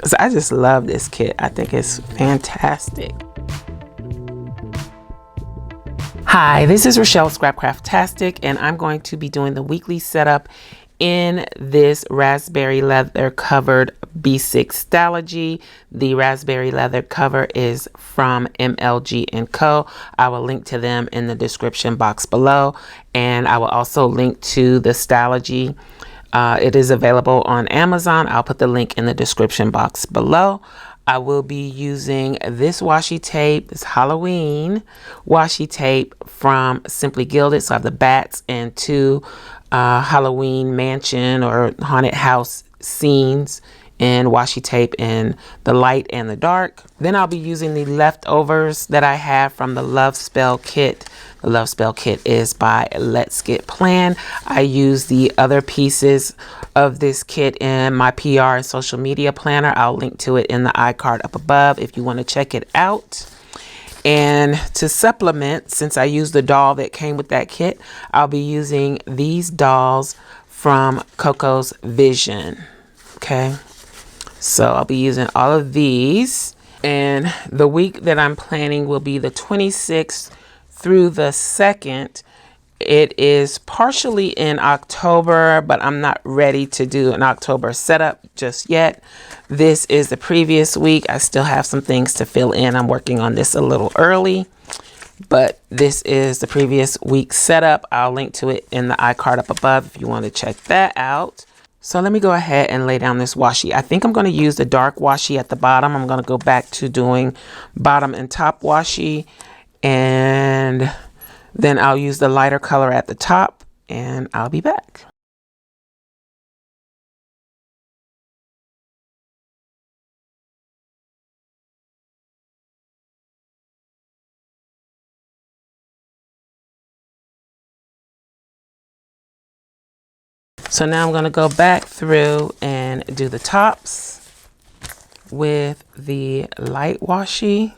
because I just love this kit. I think it's fantastic. Hi, this is Rachelle Scrapcraftastic, and I'm going to be doing the weekly setup in this raspberry leather covered B6 Stalogy. The raspberry leather cover is from MLG Co. I will link to them in the description box below, and I will also link to the Stalogy. It is available on Amazon. I'll put the link in the description box below. I will be using this washi tape, this Halloween washi tape from Simply Gilded. So I have the bats and two Halloween mansion or haunted house scenes in washi tape in the light and the dark. Then I'll be using the leftovers that I have from the Love Spell kit. The Love Spell kit is by Let's Get Plan. I use the other pieces of this kit in my PR and social media planner. I'll link to it in the iCard up above if you want to check it out. And to supplement, since I used the doll that came with that kit, I'll be using these dolls from COCO'S Vision. Okay, so I'll be using all of these, and the week that I'm planning will be the 26th through the 2nd. It is partially in October, but I'm not ready to do an October setup just yet. This is the previous week. I still have some things to fill in. I'm working on this a little early, but this is the previous week setup. I'll link to it in the iCard up above if you want to check that out. So let me go ahead and lay down this washi. I think I'm going to use the dark washi at the bottom. I'm going to go back to doing bottom and top washi, and then I'll use the lighter color at the top, and I'll be back. So now I'm going to go back through and do the tops with the light washi.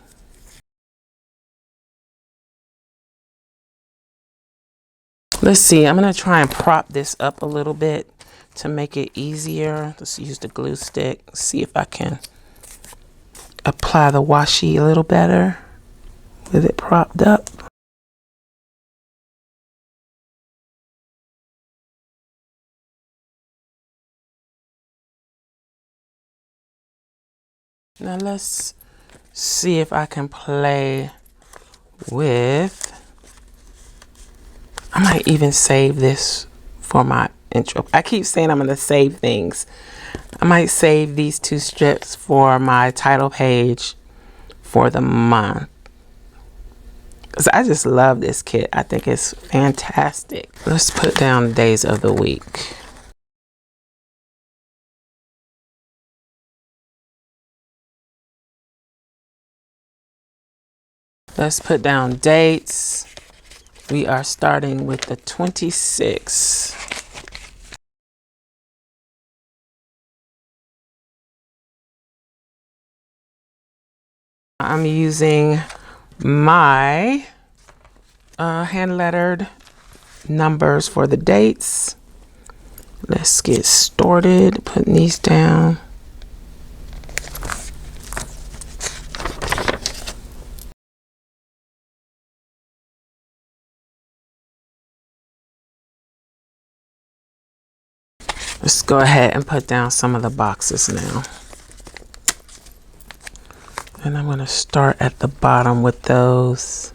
Let's see, I'm going to try and prop this up a little bit to make it easier. Let's use the glue stick, see if I can apply the washi a little better with it propped up. Now let's see if I can play with, I might even save this for my intro. I keep saying I'm going to save things. I might save these two strips for my title page for the month, because I just love this kit. I think it's fantastic. Let's put down days of the week. Let's put down dates. We are starting with the 26th. I'm using my hand lettered numbers for the dates. Let's get started putting these down. Let's go ahead and put down some of the boxes now. And I'm going to start at the bottom with those.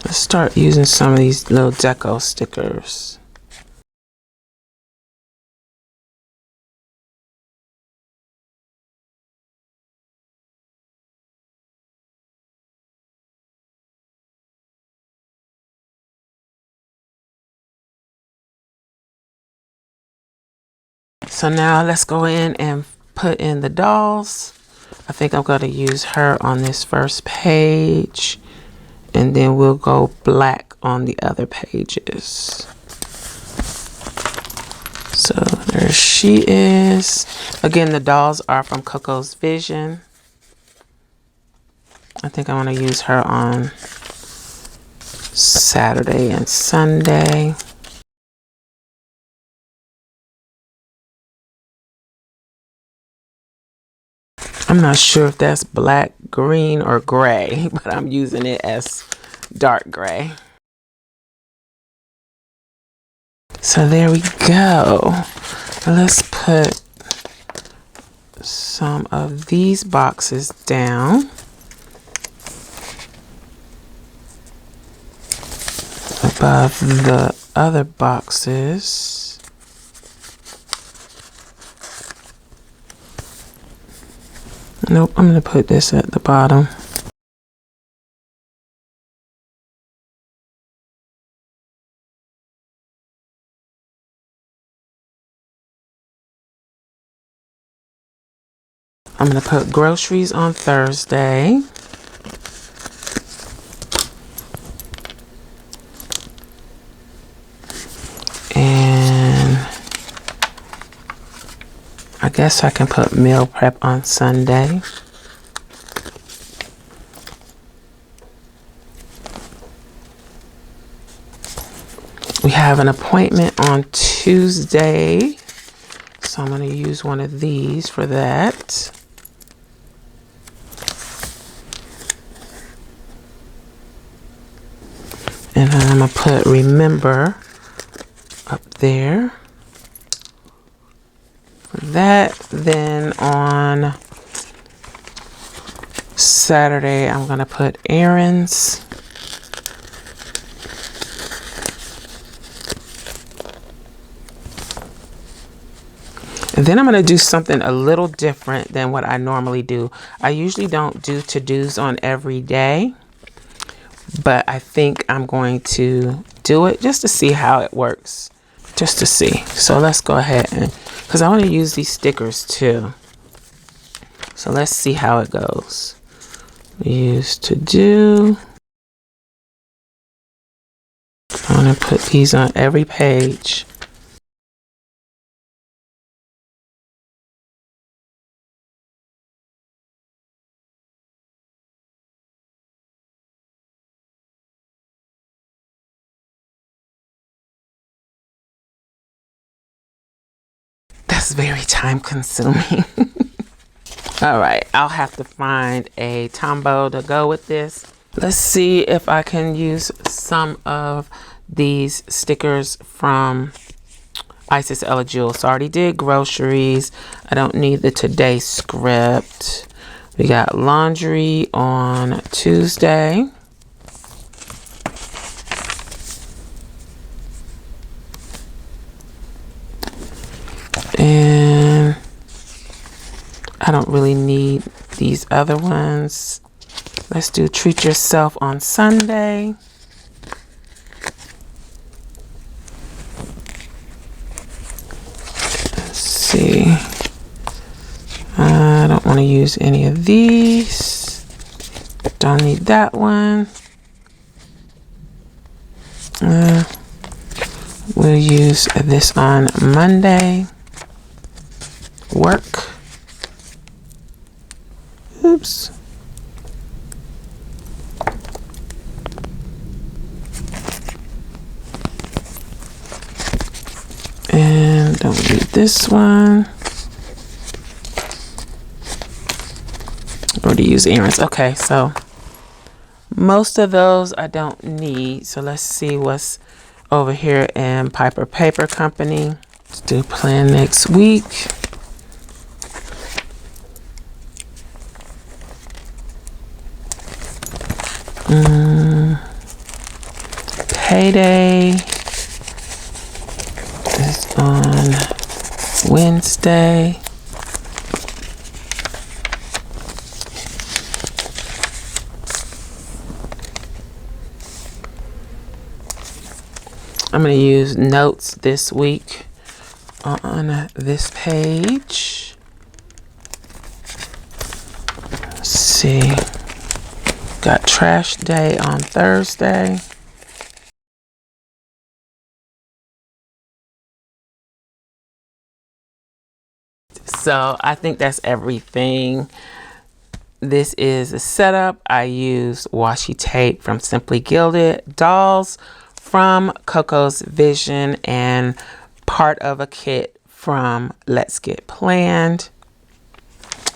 Let's start using some of these little deco stickers. So now let's go in and put in the dolls. I think I'm going to use her on this first page, and then we'll go black on the other pages. So there she is. Again, the dolls are from COCO'S Vision. I think I want to use her on Saturday and Sunday. I'm not sure if that's black, green, or gray, but I'm using it as dark gray. So there we go. Let's put some of these boxes down above the other boxes. Nope, I'm going to put this at the bottom. I'm going to put groceries on Thursday. And I guess I can put meal prep on Sunday. We have an appointment on Tuesday, so I'm going to use one of these for that. And I'm going to put remember up there for that. Then on Saturday, I'm going to put errands. And then I'm going to do something a little different than what I normally do. I usually don't do to-dos on every day, but I think I'm going to do it just to see how it works. Just to see. So let's go ahead and, because I want to use these stickers too. So let's see how it goes. Use to do. I'm going to put these on every page. That's very time consuming. All right, I'll have to find a Tombow to go with this. Let's see if I can use some of these stickers from Isis Ella Jewel. So I already did groceries. I don't need the today script. We got laundry on Tuesday. And I don't really need these other ones. Let's do treat yourself on Sunday. Let's see. I don't want to use any of these. Don't need that one. We'll use this on Monday. Work. Oops. And don't need this one. Or to use errands. Okay, so most of those I don't need. So let's see what's over here in Piper Paper Company. Let's do plan next week. Payday is on Wednesday. I'm going to use notes this week on this page. Let's see. Got trash day on Thursday. So I think that's everything This is a setup. I used washi tape from Simply Gilded, dolls from COCO'S Vision, and part of a kit from Let's Get Planned.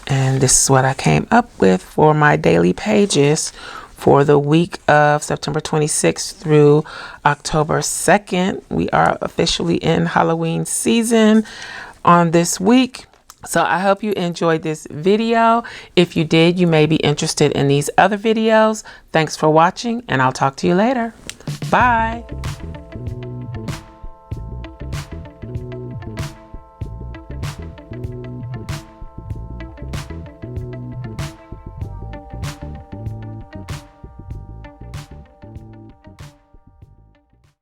And this is what I came up with for my daily pages for the week of September 26th through October 2nd. We are officially in Halloween season on this week. So I hope you enjoyed this video. If you did, you may be interested in these other videos. Thanks for watching, and I'll talk to you later. Bye.